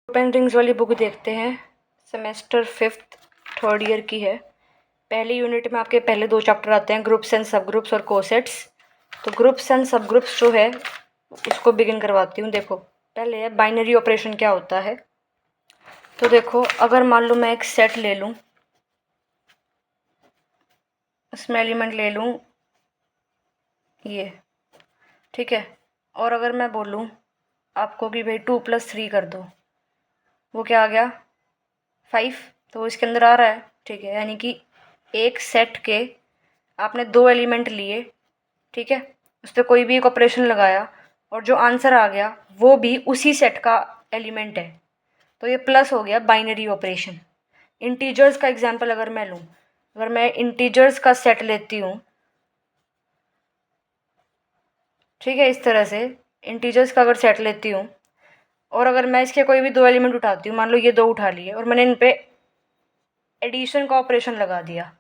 Group and rings वाली book देखते हैं। सेमेस्टर 5th 3rd ईयर की है। पहली यूनिट में आपके पहले 2 चैप्टर आते हैं, ग्रुप्स एंड सब ग्रुप्स और कोसेट्स। तो ग्रुप्स एंड सब ग्रुप्स जो है उसको बिगिन करवाती हूँ। देखो पहले है बाइनरी ऑपरेशन क्या होता है। तो देखो अगर मान लो मैं एक सेट ले लूँ, इसमें एलिमेंट ले लूँ ये, ठीक है। और अगर मैं बोलूँ आपको कि भाई 2 + 3 कर दो, वो क्या आ गया 5। तो इसके अंदर आ रहा है, ठीक है। यानी कि एक सेट के आपने 2 एलिमेंट लिए, ठीक है, उस पर कोई भी एक ऑपरेशन लगाया और जो आंसर आ गया वो भी उसी सेट का एलिमेंट है, तो ये प्लस हो गया बाइनरी ऑपरेशन। इंटीजर्स का एग्जांपल अगर मैं लूँ, अगर मैं इंटीजर्स का सेट लेती हूँ, ठीक है, इस तरह से इंटीजर्स का अगर सेट लेती हूँ और अगर मैं इसके कोई भी 2 एलिमेंट उठाती हूँ, मान लो ये 2 उठा लिए और मैंने इन पे एडिशन का ऑपरेशन लगा दिया,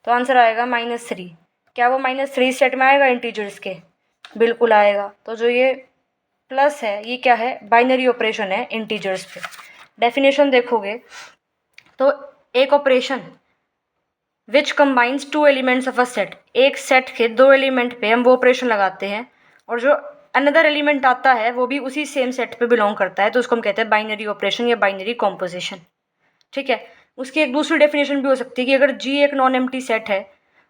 तो आंसर आएगा -3। क्या वो -3 सेट में आएगा इंटीजर्स के? बिल्कुल आएगा। तो जो ये प्लस है ये क्या है, बाइनरी ऑपरेशन है इंटीजर्स पे। डेफिनेशन देखोगे तो एक operation which combines 2 elements of a set, एक सेट के 2 एलिमेंट पे हम वो ऑपरेशन लगाते हैं और जो अनदर एलिमेंट आता है वो भी उसी सेम सेट पे बिलोंग करता है, तो उसको हम कहते हैं बाइनरी ऑपरेशन या बाइनरी कॉम्पोजिशन, ठीक है। उसकी एक दूसरी डेफिनेशन भी हो सकती है कि अगर जी एक नॉन एम्प्टी सेट है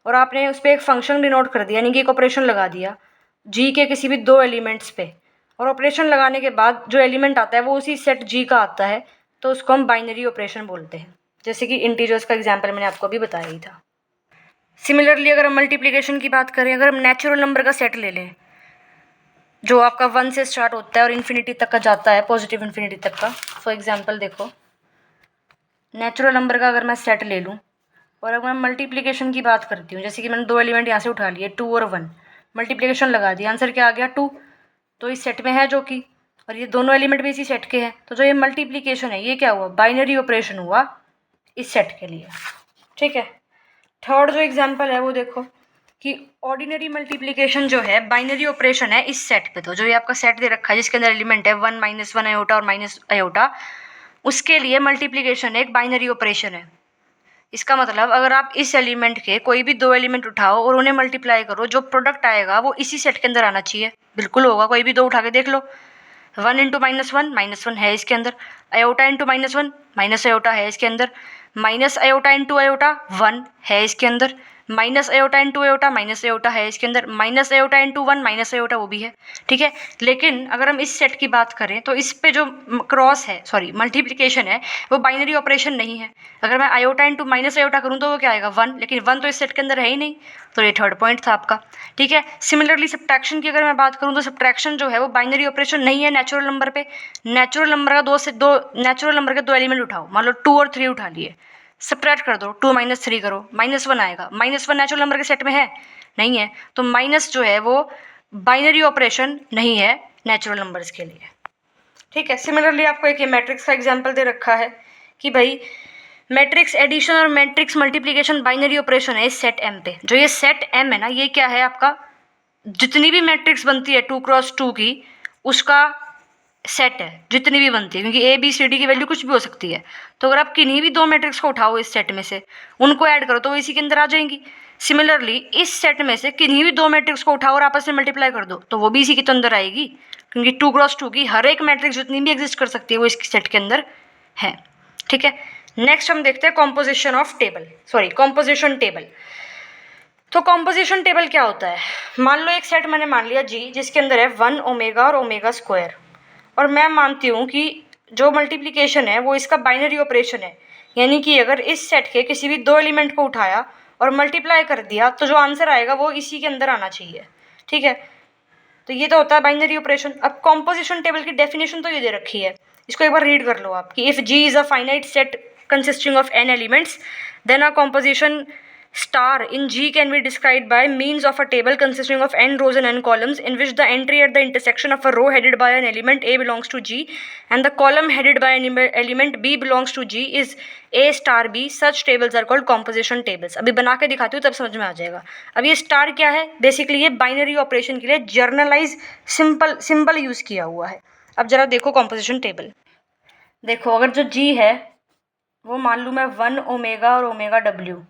और आपने उस पर एक फंक्शन डिनोट कर दिया, यानी कि एक ऑपरेशन लगा दिया जी के किसी भी 2 एलिमेंट्स पे, और ऑपरेशन लगाने के बाद जो एलिमेंट आता है वो उसी सेट जी का आता है, तो उसको हम बाइनरी ऑपरेशन बोलते हैं। जैसे कि इंटीजर्स का एग्जाम्पल मैंने आपको अभी बताया ही था। सिमिलरली अगर हम मल्टीप्लिकेशन की बात करें, अगर हम नेचुरल नंबर का सेट ले लें जो आपका 1 से स्टार्ट होता है और इन्फिनिटी तक का जाता है, पॉजिटिव इन्फिनिटी तक का। फॉर एग्जाम्पल देखो नेचुरल नंबर का अगर मैं सेट ले लूँ और अगर मैं मल्टीप्लिकेशन की बात करती हूँ, जैसे कि मैंने 2 एलिमेंट यहाँ से उठा लिए 2 और 1, मल्टीप्लिकेशन लगा दिया, आंसर क्या आ गया 2, तो इस सेट में है जो कि, और ये दोनों एलिमेंट भी इसी सेट के हैं, तो जो ये मल्टीप्लिकेशन है ये क्या हुआ, बाइनरी ऑपरेशन हुआ इस सेट के लिए, ठीक है। थर्ड जो एग्जाम्पल है वो देखो कि ऑर्डिनरी मल्टीप्लिकेशन जो है बाइनरी ऑपरेशन है इस सेट पे। तो जो ये आपका सेट दे रखा है जिसके अंदर एलिमेंट है 1 -1 आयोटा और माइनस आयोटा, उसके लिए मल्टीप्लिकेशन एक बाइनरी ऑपरेशन है। इसका मतलब अगर आप इस एलिमेंट के कोई भी 2 एलिमेंट उठाओ और उन्हें मल्टीप्लाई करो, जो प्रोडक्ट आएगा वो इसी सेट के अंदर आना चाहिए। बिल्कुल होगा, कोई भी 2 उठा के देख लो। 1 × -1 है इसके अंदर, आयोटा × -1 माइनस आयोटा है इसके अंदर, माइनस आयोटा × आयोटा 1 है इसके अंदर, minus iota × iota minus iota है इसके अंदर, माइनस आयोटा × 1 माइनस आयोटा वो भी है, ठीक है। लेकिन अगर हम इस सेट की बात करें तो इस पे जो क्रॉस है, सॉरी मल्टीप्लिकेशन है, वो बाइनरी ऑपरेशन नहीं है। अगर मैं आयोटा × माइनस आयोटा करूँ तो वो क्या आएगा 1, लेकिन 1 तो इस सेट के अंदर है ही नहीं, तो ये थर्ड पॉइंट था आपका, ठीक है। सिमिलरली सब्ट्रैक्शन की अगर मैं बात करूँ तो सब्ट्रैक्शन जो है वो बाइनरी ऑपरेशन नहीं है नेचुरल नंबर पे। नेचुरल नंबर का नेचुरल नंबर के 2 एलिमेंट उठाओ, मान लो 2 और 3 उठा लिए, सब्ट्रैक्ट कर दो, 2 - 3 करो, -1 आएगा। -1 नेचुरल नंबर के सेट में है नहीं है, तो माइनस जो है वो बाइनरी ऑपरेशन नहीं है नेचुरल नंबर्स के लिए, ठीक है। सिमिलरली आपको एक ये मैट्रिक्स का एग्जांपल दे रखा है कि भाई मैट्रिक्स एडिशन और मैट्रिक्स मल्टीप्लिकेशन बाइनरी ऑपरेशन है इस सेट एम पे। जो ये सेट एम है ना, ये क्या है आपका, जितनी भी मैट्रिक्स बनती है 2 × 2 की उसका सेट है, जितनी भी बनती है, क्योंकि ए बी सी डी की वैल्यू कुछ भी हो सकती है। तो अगर आप किन्हीं भी 2 मैट्रिक्स को उठाओ इस सेट में से, उनको ऐड करो तो वो इसी के अंदर आ जाएंगी। सिमिलरली इस सेट में से किन्हीं भी 2 मैट्रिक्स को उठाओ और आपस में मल्टीप्लाई कर दो तो वो भी इसी के अंदर आएगी, क्योंकि 2 × 2 की हर एक मैट्रिक्स जितनी भी एग्जिस्ट कर सकती है वो इस सेट के अंदर है, ठीक है। नेक्स्ट हम देखते हैं composition of table, sorry composition table. तो कॉम्पोजिशन टेबल क्या होता है, मान लो एक सेट मैंने मान लिया जी जिसके अंदर है 1 ओमेगा और ओमेगा स्क्वायर, और मैं मानती हूँ कि जो मल्टीप्लिकेशन है वो इसका बाइनरी ऑपरेशन है, यानी कि अगर इस सेट के किसी भी 2 एलिमेंट को उठाया और मल्टीप्लाई कर दिया तो जो आंसर आएगा वो इसी के अंदर आना चाहिए, ठीक है। तो ये तो होता है बाइनरी ऑपरेशन। अब कॉम्पोजिशन टेबल की डेफिनेशन तो ये दे रखी है, इसको एक बार रीड कर लो आप कि if G is a finite set consisting of n elements, then a composition star in G can be described by means of a table consisting of n rows and n columns, in which the entry at the intersection of a row headed by an element A belongs to G and the column headed by an element B belongs to G is A star B. Such tables are called composition tables. अभी बना के दिखाती हूँ तब समझ में आ जाएगा। अब ये स्टार क्या है, बेसिकली ये बाइनरी ऑपरेशन के लिए जर्नलाइज सिंपल यूज़ किया हुआ है। अब जरा देखो कॉम्पोजिशन टेबल। देखो अगर जो जी है वो मान लूँ मैं 1 ओमेगा और ओमेगा डब्ल्यू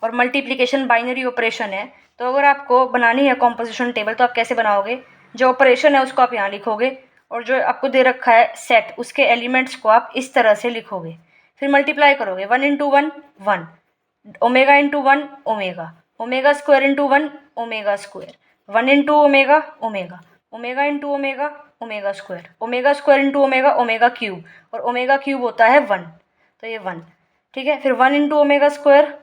और मल्टीप्लिकेशन बाइनरी ऑपरेशन है, तो अगर आपको बनानी है कॉम्पोजिशन टेबल तो आप कैसे बनाओगे, जो ऑपरेशन है उसको आप यहाँ लिखोगे और जो आपको दे रखा है सेट उसके एलिमेंट्स को आप इस तरह से लिखोगे, फिर मल्टीप्लाई करोगे 1 into 1 1, omega into 1 omega, omega square into 1 omega square, 1 into omega omega, omega into omega omega square into omega omega cube, और ओमेगा क्यूब होता है 1, तो ये 1, ठीक है। फिर 1 into omega square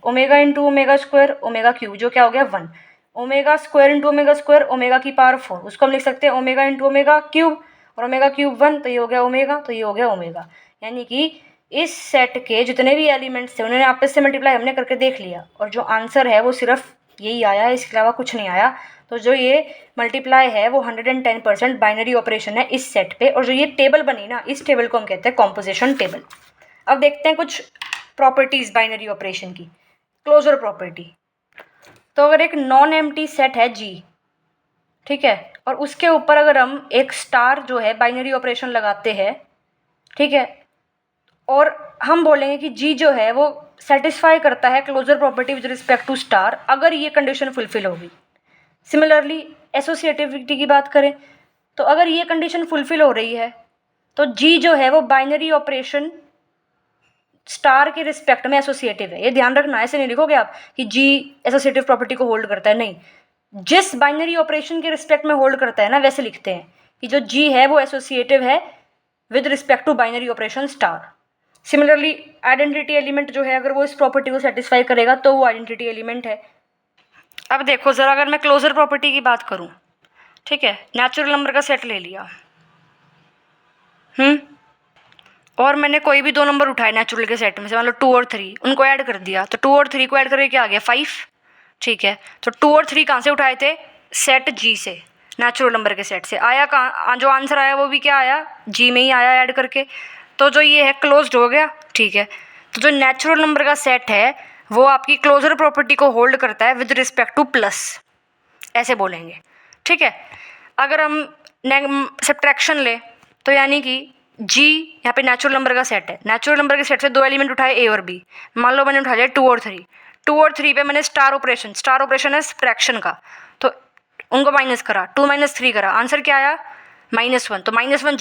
omega into omega square omega cube, जो क्या हो गया 1, omega square into omega square omega की पावर 4, उसको हम लिख सकते हैं ओमेगा इंटू ओमेगा क्यूब, और ओमेगा क्यूब 1, तो ये हो गया ओमेगा, तो ये हो गया ओमेगा। यानी कि इस सेट के जितने भी एलिमेंट्स थे उन्होंने आपस से मल्टीप्लाई हमने करके देख लिया, और जो आंसर है वो सिर्फ यही आया है, इसके अलावा कुछ नहीं आया। तो जो ये मल्टीप्लाई है वो 110% बाइनरी ऑपरेशन है इस सेट पे, और जो ये टेबल बनी ना, इस टेबल को हम कहते हैं कॉम्पोजिशन टेबल। अब देखते हैं कुछ प्रॉपर्टीज बाइनरी ऑपरेशन की। क्लोजर प्रॉपर्टी, तो अगर एक नॉन एम्प्टी सेट है जी, ठीक है, और उसके ऊपर अगर हम एक स्टार जो है बाइनरी ऑपरेशन लगाते हैं, ठीक है, और हम बोलेंगे कि जी जो है वो सेटिस्फाई करता है closure property with respect to star, अगर ये कंडीशन फुलफिल होगी। सिमिलरली एसोसिएटिविटी की बात करें तो अगर ये कंडीशन फुलफिल हो रही है तो जी जो है वो बाइनरी ऑपरेशन स्टार के रिस्पेक्ट में एसोसिएटिव है। ये ध्यान रखना, ऐसे नहीं लिखोगे आप कि जी एसोसिएटिव प्रॉपर्टी को होल्ड करता है, नहीं, जिस बाइनरी ऑपरेशन के रिस्पेक्ट में होल्ड करता है ना वैसे लिखते हैं कि जो जी है वो एसोसिएटिव है with respect to binary operation star. Similarly identity element जो है अगर वो इस प्रॉपर्टी को सेटिस्फाई करेगा तो वो आइडेंटिटी एलिमेंट है। अब देखो ज़रा, अगर मैं क्लोजर प्रॉपर्टी की बात करूँ, ठीक है, नेचुरल नंबर का सेट ले लिया, और मैंने कोई भी दो नंबर उठाए नेचुरल के सेट में से, मतलब 2 और 3, उनको ऐड कर दिया, तो 2 और 3 को ऐड करके क्या आ गया 5, ठीक है। तो 2 और 3 कहाँ से उठाए थे, सेट जी से, नेचुरल नंबर के सेट से आया, कहाँ जो आंसर आया वो भी क्या आया, जी में ही आया ऐड करके, तो जो ये है क्लोज्ड हो गया, ठीक है। तो जो नेचुरल नंबर का सेट है वो आपकी क्लोजर प्रॉपर्टी को होल्ड करता है विद रिस्पेक्ट टू प्लस, ऐसे बोलेंगे, ठीक है। अगर हम सब्ट्रैक्शन ले तो यानी कि जी यहाँ पे नेचुरल नंबर का सेट है, नेचुरल नंबर के सेट से दो एलिमेंट उठाए ए और बी, मान लो मैंने उठा लिया 2 और 3, 2 और 3 पे मैंने स्टार ऑपरेशन है सब्ट्रैक्शन का, तो उनको माइनस करा, 2 माइनस 3 करा, आंसर क्या आया -1, तो -1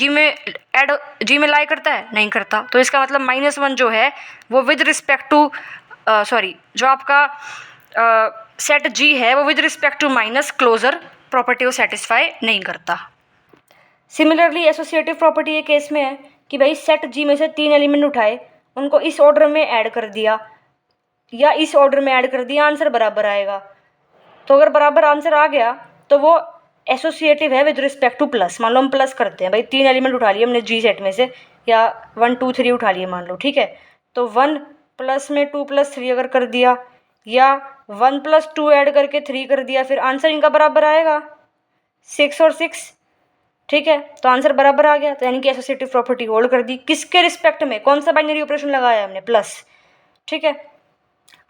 जी में लाई करता है, नहीं करता, तो इसका मतलब -1 जो है वो विद रिस्पेक्ट टू जो आपका सेट जी है वो with respect to minus closure property को सेटिस्फाई नहीं करता। सिमिलरली एसोसिएटिव प्रॉपर्टी ये केस में है कि भाई सेट जी में से 3 एलिमेंट उठाए, उनको इस ऑर्डर में ऐड कर दिया या इस ऑर्डर में ऐड कर दिया, आंसर बराबर आएगा। तो अगर बराबर आंसर आ गया तो वो एसोसिएटिव है विद रिस्पेक्ट टू प्लस। मान लो हम प्लस करते हैं, भाई 3 एलिमेंट उठा लिए हमने जी सेट में से, या 1 2 3 उठा लिए मान लो, ठीक है, तो 1 प्लस में 2 प्लस 3 अगर कर दिया, या 1 प्लस 2 ऐड करके 3 कर दिया, फिर आंसर इनका बराबर आएगा 6 और 6, ठीक है, तो आंसर बराबर आ गया। तो यानी कि एसोसिएटिव प्रॉपर्टी होल्ड कर दी, किसके रिस्पेक्ट में, कौन सा बाइनरी ऑपरेशन लगाया हमने, प्लस, ठीक है।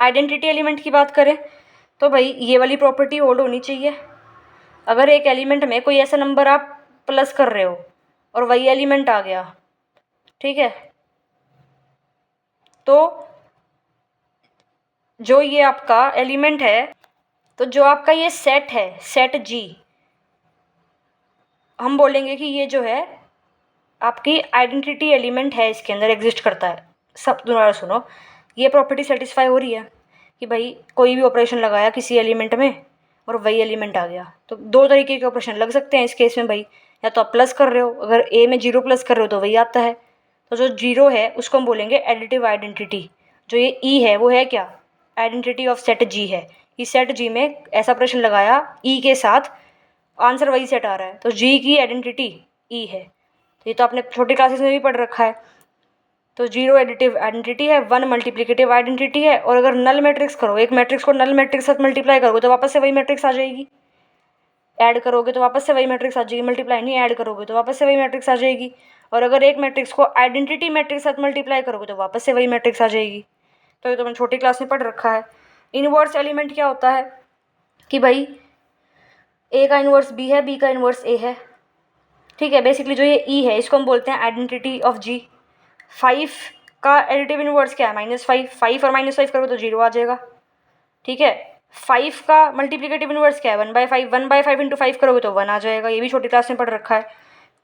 आइडेंटिटी एलिमेंट की बात करें तो भाई ये वाली प्रॉपर्टी होल्ड होनी चाहिए। अगर एक एलिमेंट में कोई ऐसा नंबर आप प्लस कर रहे हो और वही एलिमेंट आ गया, ठीक है, तो जो ये आपका एलिमेंट है, तो जो आपका ये सेट है, सेट जी, हम बोलेंगे कि ये जो है आपकी आइडेंटिटी एलिमेंट है, इसके अंदर एग्जिस्ट करता है। सब दोबारा सुनो, ये प्रॉपर्टी सेटिस्फाई हो रही है कि भाई कोई भी ऑपरेशन लगाया किसी एलिमेंट में और वही एलिमेंट आ गया, तो 2 तरीके के ऑपरेशन लग सकते हैं इस केस में भाई, या तो आप प्लस कर रहे हो, अगर ए में 0 प्लस कर रहे हो तो वही आता है, तो जो 0 है उसको हम बोलेंगे एडिटिव आइडेंटिटी। जो ये ई है वो है क्या, आइडेंटिटी ऑफ सेट जी है, इस सेट जी में ऐसा ऑपरेशन लगाया ई के साथ, आंसर वही सेट आ रहा है, तो जी की आइडेंटिटी ई है। तो ये तो आपने छोटी क्लासेस में भी पढ़ रखा है। तो 0 एडिटिव आइडेंटिटी है, 1 मल्टीप्लिकेटिव आइडेंटिटी है, और अगर नल मैट्रिक्स करो, एक मैट्रिक्स को नल मैट्रिक्स साथ मल्टीप्लाई करोगे तो वापस से वही मैट्रिक्स आ जाएगी, ऐड करोगे तो वापस से वही मैट्रिक्स आ जाएगी, मल्टीप्लाई नहीं ऐड करोगे तो वापस से वही मैट्रिक्स आ जाएगी, और अगर एक मैट्रिक्स को आइडेंटिटी मैट्रिक्स साथ मल्टीप्लाई करोगे तो वापस से वही मैट्रिक्स आ जाएगी। तो ये तो मैंने छोटी क्लास में पढ़ रखा है। इनवर्स एलिमेंट क्या होता है कि भाई ए का इन्वर्स बी है, बी का इन्वर्स ए है, ठीक है, बेसिकली जो ये ई है इसको हम बोलते हैं आइडेंटिटी ऑफ जी। 5 का एडिटिव इनवर्स क्या है? -5। 5 और -5 करोगे तो 0 आ जाएगा। ठीक है, 5 का मल्टीप्लिकेटिव इनवर्स क्या है? 1/5। 1/5 इंटू 5 करोगे तो 1 आ जाएगा। ये भी छोटी क्लास में पढ़ रखा है।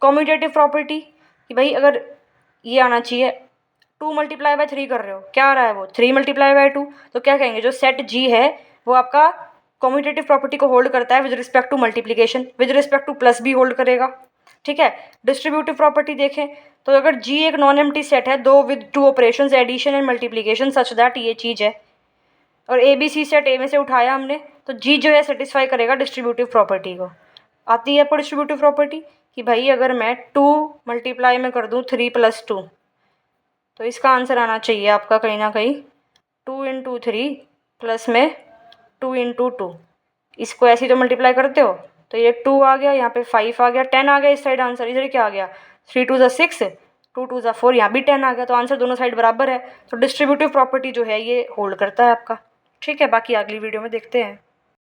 कॉम्यूटेटिव प्रॉपर्टी कि भाई अगर ये आना चाहिए 2 मल्टीप्लाई बाय 3 कर रहे हो, क्या आ रहा है वो 3 मल्टीप्लाई बाय 2, तो क्या कहेंगे जो सेट जी है वो आपका कॉम्यूटेटिव प्रॉपर्टी को होल्ड करता है with respect to multiplication, with respect to plus भी होल्ड करेगा। ठीक है, डिस्ट्रीब्यूटिव प्रॉपर्टी देखें तो अगर जी एक नॉन एम्प्टी सेट है दो with two operations addition and multiplication such that ये चीज़ है, और ए बी सी सेट ए में से उठाया हमने तो जी जो है सेटिस्फाई करेगा डिस्ट्रीब्यूटिव प्रॉपर्टी को। आती है आपको डिस्ट्रीब्यूटिव प्रॉपर्टी कि भाई अगर मैं 2 मल्टीप्लाई में कर दूँ 3 + 2, तो इसका आंसर आना चाहिए आपका कहीं ना कहीं 2 × 3 प्लस में 2 × 2। इसको ऐसे ही तो मल्टीप्लाई करते हो तो ये 2 आ गया, यहाँ पे 5 आ गया, 10 आ गया इस साइड आंसर। इधर क्या आ गया 3 × 2 = 6, 2 × 2 = 4, यहाँ भी 10 आ गया। तो आंसर दोनों साइड बराबर है। तो डिस्ट्रीब्यूटिव प्रॉपर्टी जो है ये होल्ड करता है आपका। ठीक है, बाकी अगली वीडियो में देखते हैं।